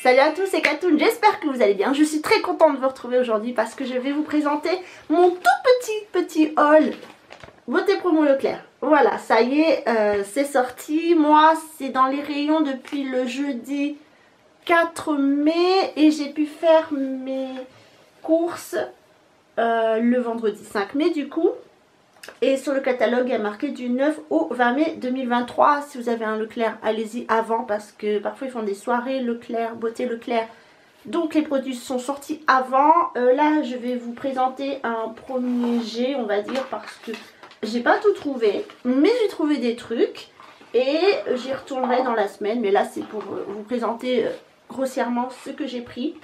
Salut à tous, c'est Katoun, j'espère que vous allez bien. Je suis très contente de vous retrouver aujourd'hui parce que je vais vous présenter mon tout petit haul Beauté Promo Leclerc. Voilà, ça y est, c'est sorti. Moi, c'est dans les rayons depuis le jeudi 4 mai et j'ai pu faire mes courses le vendredi 5 mai du coup. Et sur le catalogue, il y a marqué du 9 au 20 mai 2023. Si vous avez un Leclerc, allez-y avant parce que parfois ils font des soirées Leclerc, Beauté Leclerc. Donc les produits sont sortis avant. Là, je vais vous présenter un premier jet, on va dire, parce que j'ai pas tout trouvé. Mais j'ai trouvé des trucs et j'y retournerai dans la semaine. Mais là, c'est pour vous présenter grossièrement ce que j'ai pris.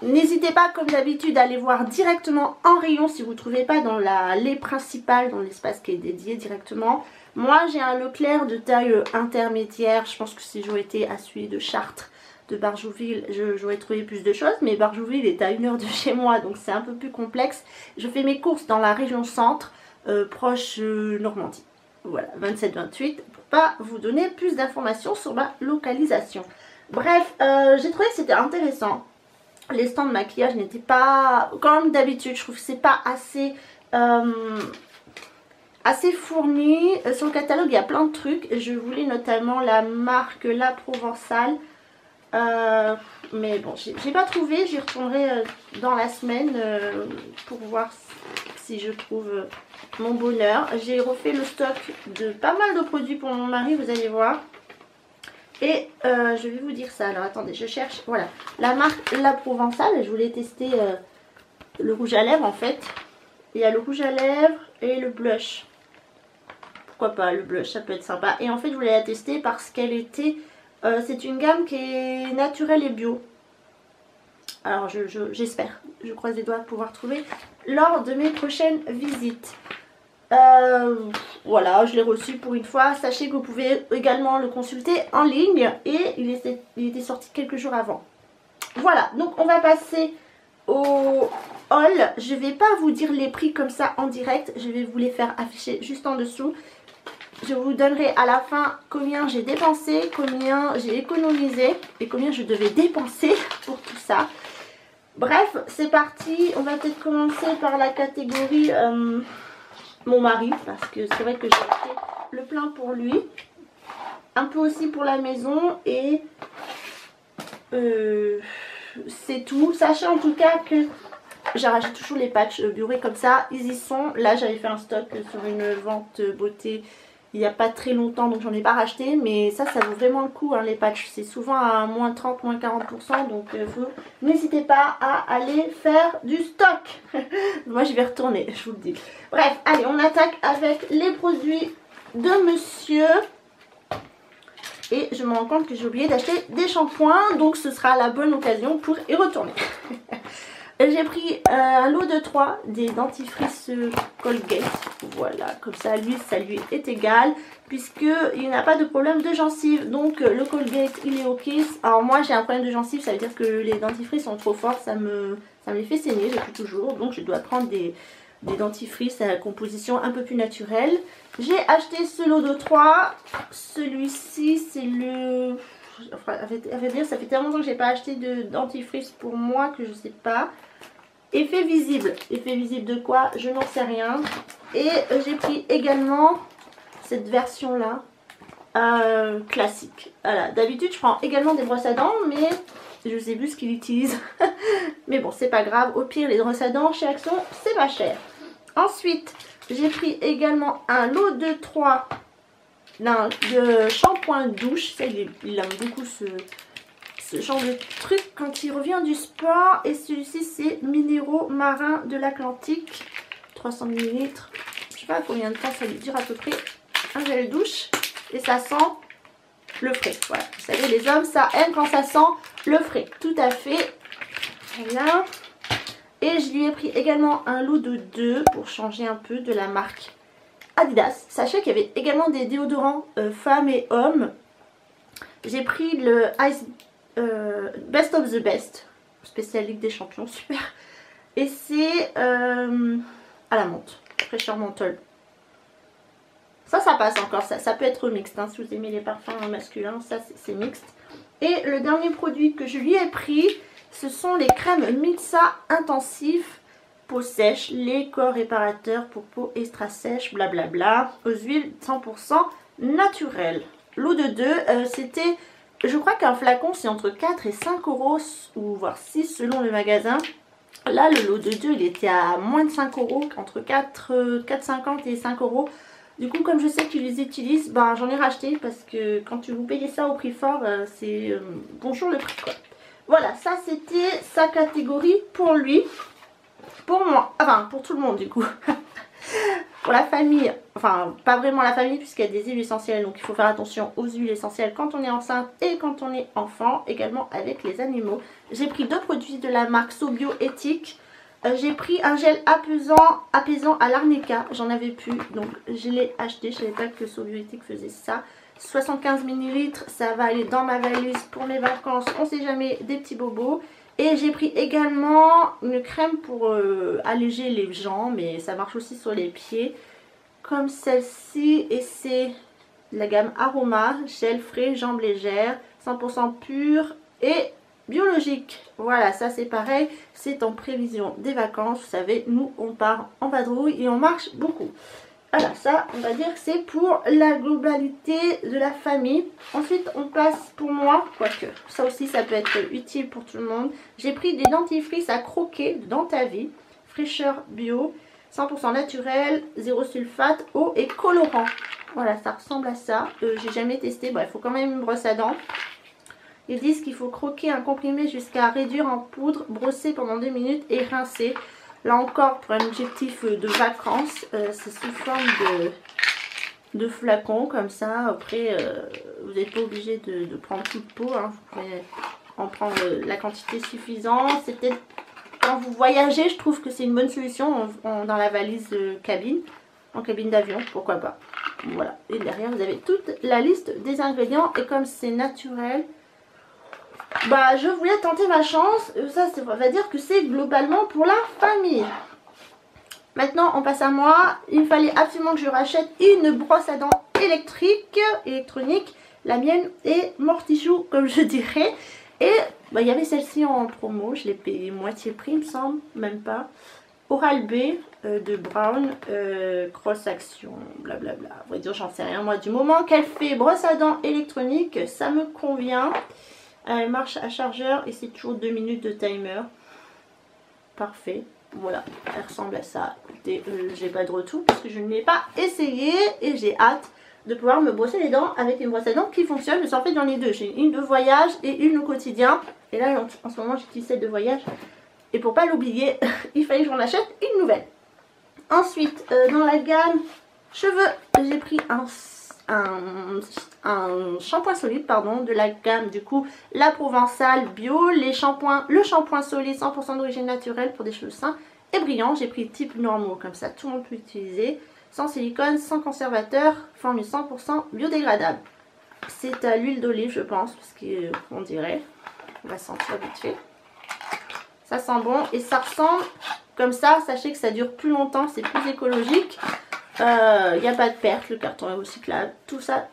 N'hésitez pas comme d'habitude à aller voir directement en rayon si vous ne trouvez pas dans l'allée principale, dans l'espace qui est dédié directement. Moi j'ai un Leclerc de taille intermédiaire, je pense que si j'aurais été à celui de Chartres, de Barjouville, j'aurais trouvé plus de choses, mais Barjouville est à 1 heure de chez moi donc c'est un peu plus complexe. Je fais mes courses dans la région centre, proche Normandie, voilà, 27-28, pour pas vous donner plus d'informations sur ma localisation. Bref, j'ai trouvé que c'était intéressant. Les stands de maquillage n'étaient pas, comme d'habitude, je trouve que c'est pas assez, assez fourni. Sur le catalogue, il y a plein de trucs. Je voulais notamment la marque La Provençale. Mais bon, j'ai pas trouvé. J'y retournerai dans la semaine pour voir si je trouve mon bonheur. J'ai refait le stock de pas mal de produits pour mon mari, vous allez voir. Et je vais vous dire ça. Alors attendez, je cherche. Voilà, la marque La Provençale. Je voulais tester le rouge à lèvres en fait. Il y a le rouge à lèvres et le blush. Pourquoi pas le blush, ça peut être sympa. Et en fait, je voulais la tester parce qu'elle était... c'est une gamme qui est naturelle et bio. Alors j'espère, je croise les doigts de pouvoir trouver lors de mes prochaines visites. Voilà, je l'ai reçu pour une fois. Sachez que vous pouvez également le consulter en ligne et il était sorti quelques jours avant. Voilà, donc on va passer au haul. Je vais pas vous dire les prix comme ça en direct, je vais vous les faire afficher juste en dessous. Je vous donnerai à la fin combien j'ai dépensé, combien j'ai économisé et combien je devais dépenser pour tout ça. Bref, c'est parti. On va peut-être commencer par la catégorie mon mari, parce que c'est vrai que j'ai acheté le plein pour lui, un peu aussi pour la maison et c'est tout. Sachez en tout cas que j'arrache toujours les patchs Bioré comme ça, ils y sont. Là j'avais fait un stock sur une vente beauté il n'y a pas très longtemps donc j'en ai pas racheté, mais ça vaut vraiment le coup hein, les patchs, c'est souvent à moins 30, moins 40%, donc n'hésitez pas à aller faire du stock. Moi je vais retourner, je vous le dis. Bref, allez, on attaque avec les produits de monsieur. Et je me rends compte que j'ai oublié d'acheter des shampoings, donc ce sera la bonne occasion pour y retourner. J'ai pris un lot de 3 des dentifrices Colgate. Voilà, comme ça lui est égal puisqu'il n'a pas de problème de gencive. Donc le Colgate il est ok. Alors moi j'ai un problème de gencive, ça veut dire que les dentifrices sont trop forts, ça me les fait saigner depuis toujours. Donc je dois prendre des dentifrices à composition un peu plus naturelle. J'ai acheté ce lot de 3. Celui-ci c'est le... Enfin, à vrai dire, ça fait tellement longtemps que j'ai pas acheté de dentifrice pour moi que je sais pas. Effet visible. Effet visible de quoi? Je n'en sais rien. Et j'ai pris également cette version là classique. Voilà. D'habitude je prends également des brosses à dents, mais je sais plus ce qu'ils utilisent. Mais bon, c'est pas grave. Au pire, les brosses à dents chez Action, c'est pas cher. Ensuite, j'ai pris également un lot de 3 de shampoing douche. Ça, il aime beaucoup ce genre de truc quand il revient du sport. Et celui-ci c'est minéraux marins de l'Atlantique, 300 ml. Je sais pas combien de temps ça lui dure à peu près. Un gel douche et ça sent le frais. Voilà, vous savez les hommes ça aime quand ça sent le frais. Tout à fait. Voilà. Et je lui ai pris également un lot de 2 pour changer un peu, de la marque Adidas. Sachez qu'il y avait également des déodorants femmes et hommes. J'ai pris le Ice Best of the Best, spécial Ligue des Champions, super. Et c'est à la menthe, fraîcheur menthol. Ça passe encore, ça peut être mixte, hein, si vous aimez les parfums masculins, ça c'est mixte. Et le dernier produit que je lui ai pris, ce sont les crèmes Mixa Intensif peau sèche, les corps réparateurs pour peau extra sèche, blablabla, aux huiles 100% naturelles. Lot de 2, c'était, je crois qu'un flacon c'est entre 4 et 5 euros, ou voire 6 selon le magasin. Là le lot de 2 il était à moins de 5 euros, entre 4,50 et 5 euros. Du coup comme je sais qu'ils les utilisent, ben, j'en ai racheté parce que quand vous payez ça au prix fort, c'est bonjour le prix quoi. Voilà, ça c'était sa catégorie pour lui. Pour moi, enfin pour tout le monde du coup. Pour la famille, enfin pas vraiment la famille puisqu'il y a des huiles essentielles, donc il faut faire attention aux huiles essentielles quand on est enceinte et quand on est enfant, également avec les animaux. J'ai pris 2 produits de la marque Sobio Éthique. J'ai pris un gel apaisant à l'arnica, j'en avais plus, donc je l'ai acheté, je ne savais pas que Sobio Éthique faisait ça. 75 ml, ça va aller dans ma valise pour mes vacances, on sait jamais, des petits bobos. Et j'ai pris également une crème pour alléger les jambes, mais ça marche aussi sur les pieds, comme celle-ci, et c'est la gamme Aroma, gel frais, jambes légères, 100% pur et biologique. Voilà, ça c'est pareil, c'est en prévision des vacances, vous savez, nous on part en vadrouille et on marche beaucoup. Voilà, ça on va dire que c'est pour la globalité de la famille. Ensuite on passe pour moi, quoique ça aussi ça peut être utile pour tout le monde. J'ai pris des dentifrices à croquer dans ta vie, fraîcheur bio, 100% naturel, zéro sulfate, eau et colorant. Voilà, ça ressemble à ça. J'ai jamais testé, bref, il faut quand même une brosse à dents. Ils disent qu'il faut croquer un comprimé jusqu'à réduire en poudre, brosser pendant 2 minutes et rincer. Là encore, pour un objectif de vacances, c'est sous forme de flacon comme ça. Après, vous n'êtes pas obligé de prendre toute peau, hein. Vous pouvez en prendre la quantité suffisante. C'est peut-être quand vous voyagez, je trouve que c'est une bonne solution dans la valise cabine, en cabine d'avion, pourquoi pas. Voilà, et derrière vous avez toute la liste des ingrédients et comme c'est naturel, bah je voulais tenter ma chance. Ça on va dire que c'est globalement pour la famille. Maintenant on passe à moi. Il fallait absolument que je rachète une brosse à dents électronique. La mienne est mortichou comme je dirais. Et bah, il y avait celle-ci en promo. Je l'ai payé moitié prix il me semble, même pas. Oral B de Brown, Cross Action, blablabla. À vrai dire j'en sais rien moi. Du moment qu'elle fait brosse à dents électronique, ça me convient. Elle marche à chargeur et c'est toujours 2 minutes de timer. Parfait. Voilà, elle ressemble à ça. Écoutez, j'ai pas de retour parce que je ne l'ai pas essayé et j'ai hâte de pouvoir me brosser les dents avec une brosse à dents qui fonctionne. Mais en fait j'en ai 2. J'ai une de voyage et une au quotidien. Et là en ce moment j'utilise celle de voyage. Et pour pas l'oublier, il fallait que j'en achète une nouvelle. Ensuite, dans la gamme cheveux, j'ai pris un shampoing solide pardon, de la gamme du coup la Provençale bio, le shampoing solide 100% d'origine naturelle pour des cheveux sains et brillants. J'ai pris type normaux comme ça tout le monde peut utiliser, sans silicone, sans conservateur, formule 100% biodégradable. C'est à l'huile d'olive je pense parce qu'on dirait, on va sentir vite fait. Ça sent bon et ça ressemble comme ça, sachez que ça dure plus longtemps, c'est plus écologique. Il n'y a pas de perte, le carton est recyclable, tout ça,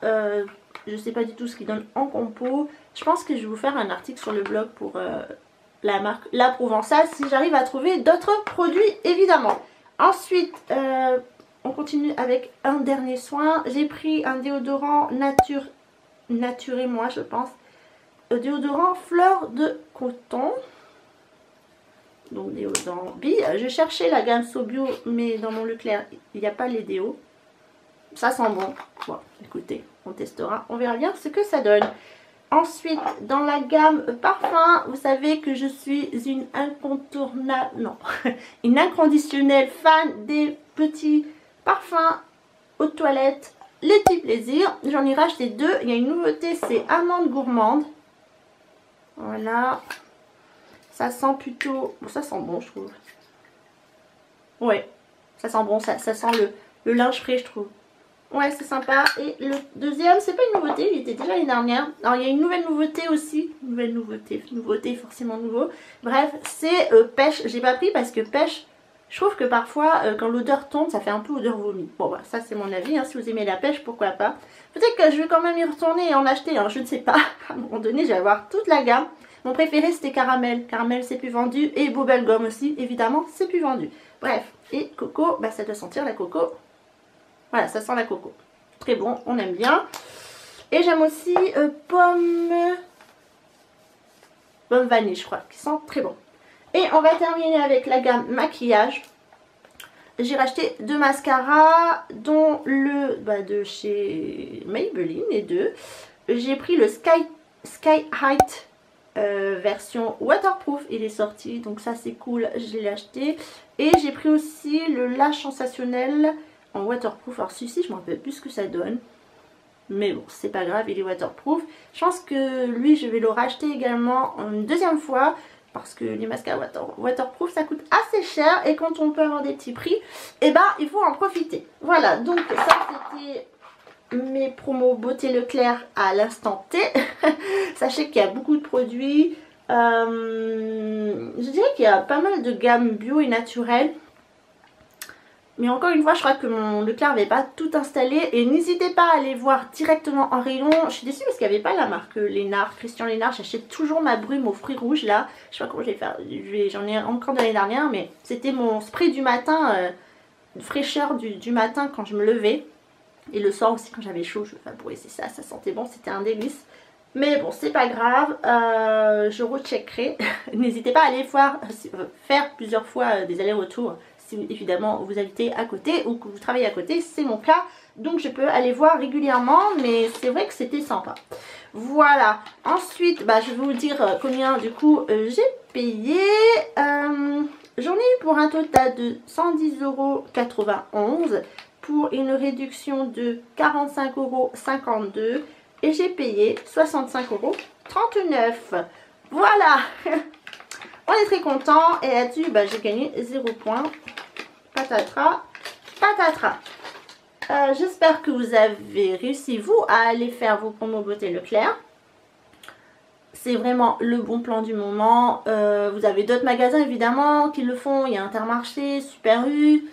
je sais pas du tout ce qu'il donne en compo. Je pense que je vais vous faire un article sur le blog pour la marque La Provençale si j'arrive à trouver d'autres produits évidemment. Ensuite, on continue avec un dernier soin. J'ai pris un déodorant Nature et moi je pense, déodorant fleur de coton. Donc déodorant B. Je cherchais la gamme Sobio mais dans mon Leclerc il n'y a pas les déos. Ça sent bon. Bon écoutez, on testera, on verra bien ce que ça donne. Ensuite dans la gamme parfum, vous savez que je suis une incontournable, non, une inconditionnelle fan des petits parfums aux toilettes, les petits plaisirs. J'en ai racheté 2, il y a une nouveauté, c'est amande gourmande. Voilà. Ça sent plutôt... Bon, ça sent bon, je trouve. Ouais, ça sent bon. Ça sent le linge frais, je trouve. Ouais, c'est sympa. Et le deuxième, c'est pas une nouveauté. Il était déjà l'année dernière. Alors, il y a une nouvelle nouveauté aussi. Nouvelle nouveauté forcément nouveau. Bref, c'est pêche. J'ai pas pris parce que pêche, Je trouve que parfois, quand l'odeur tombe, ça fait un peu odeur vomi. Bon, bah, ça c'est mon avis, hein. Si vous aimez la pêche, pourquoi pas. Peut-être que je vais quand même y retourner et en acheter, hein. Je ne sais pas. À un moment donné, je vais avoir toute la gamme. Mon préféré, c'était caramel. Caramel, c'est plus vendu. Et bubblegum aussi, évidemment, c'est plus vendu. Bref, et coco, bah, ça doit sentir la coco. Voilà, ça sent la coco. Très bon, on aime bien. Et j'aime aussi pomme vanille, je crois, qui sent très bon. Et on va terminer avec la gamme maquillage. J'ai racheté 2 mascaras, dont le de chez Maybelline, les deux. J'ai pris le Sky Height version waterproof, il est sorti, donc ça c'est cool, je l'ai acheté. Et j'ai pris aussi le Lash Sensationnel en waterproof. Alors celui-ci, je ne me rappelle plus ce que ça donne. Mais bon, c'est pas grave, il est waterproof. Je pense que lui, je vais le racheter également une deuxième fois. Parce que les mascaras waterproof, ça coûte assez cher. Et quand on peut avoir des petits prix, et ben, il faut en profiter. Voilà, donc ça, c'était mes promos Beauté Leclerc à l'instant T. Sachez qu'il y a beaucoup de produits. Je dirais qu'il y a pas mal de gammes bio et naturelles. Mais encore une fois, je crois que mon Leclerc n'avait pas tout installé. Et n'hésitez pas à aller voir directement en rayon. Je suis déçue parce qu'il n'y avait pas la marque Lénard, Christian Lénard. J'achète toujours ma brume aux fruits rouges là. Je sais pas comment je vais faire. J'en ai encore de l'année dernière. Mais c'était mon spray du matin, fraîcheur du matin quand je me levais. Et le soir aussi quand j'avais chaud, je vaporisais ça. Ça sentait bon, c'était un délice. Mais bon, c'est pas grave. Je recheckerai. N'hésitez pas à aller faire plusieurs fois des allers-retours. Si évidemment vous habitez à côté ou que vous travaillez à côté, c'est mon cas, donc je peux aller voir régulièrement, mais c'est vrai que c'était sympa. Voilà, ensuite je vais vous dire combien du coup j'ai payé. J'en ai eu pour un total de 110,91 € pour une réduction de 45,52 € et j'ai payé 65,39 €. Voilà. On est très content et là-dessus j'ai gagné 0 point. Patatras, patatras. J'espère que vous avez réussi vous à aller faire vos promos Beauté Leclerc. C'est vraiment le bon plan du moment. Vous avez d'autres magasins évidemment qui le font. Il y a Intermarché, Super U,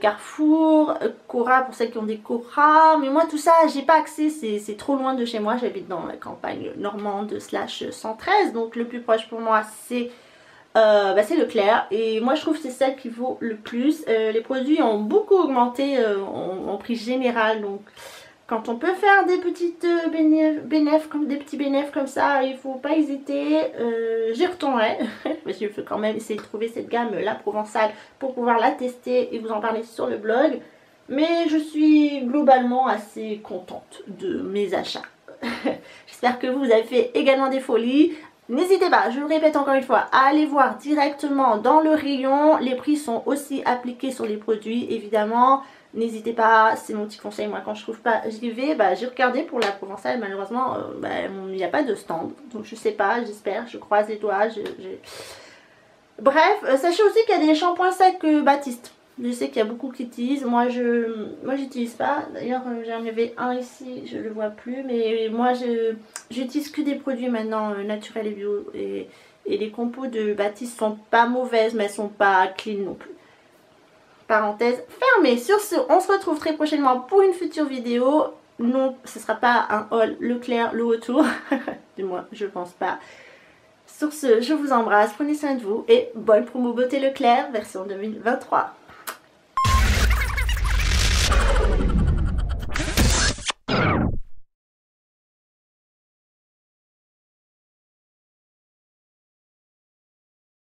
Carrefour, Cora pour celles qui ont des Cora. Mais moi tout ça j'ai pas accès, c'est trop loin de chez moi. J'habite dans la campagne normande / 113. Donc le plus proche pour moi c'est Leclerc. Et moi je trouve que c'est celle qui vaut le plus. Les produits ont beaucoup augmenté en prix général. Donc quand on peut faire des petites bénéfices comme ça, il faut pas hésiter. J'y retournerai. Parce qu'il faut quand même essayer de trouver cette gamme la provençale pour pouvoir la tester et vous en parler sur le blog. Mais je suis globalement assez contente de mes achats. J'espère que vous avez fait également des folies. N'hésitez pas, je le répète encore une fois, à aller voir directement dans le rayon. Les prix sont aussi appliqués sur les produits évidemment. N'hésitez pas, c'est mon petit conseil. Moi quand je trouve pas, j'y vais. J'ai regardé pour la provençale, malheureusement il n'y a pas de stand. Donc je sais pas, j'espère, je croise les doigts. Bref, sachez aussi qu'il y a des shampoings secs Baptiste. Je sais qu'il y a beaucoup qui utilisent. Moi j'utilise pas. D'ailleurs j'en avais un ici, je le vois plus. Mais moi j'utilise que des produits maintenant naturels et bio. Et les compos de Baptiste sont pas mauvaises, mais elles sont pas clean non plus. Parenthèse fermée. Sur ce, on se retrouve très prochainement pour une future vidéo. Non, ce sera pas un haul Leclerc le retour. Du moins, je pense pas. Sur ce, je vous embrasse, prenez soin de vous et bonne promo Beauté Leclerc version 2023.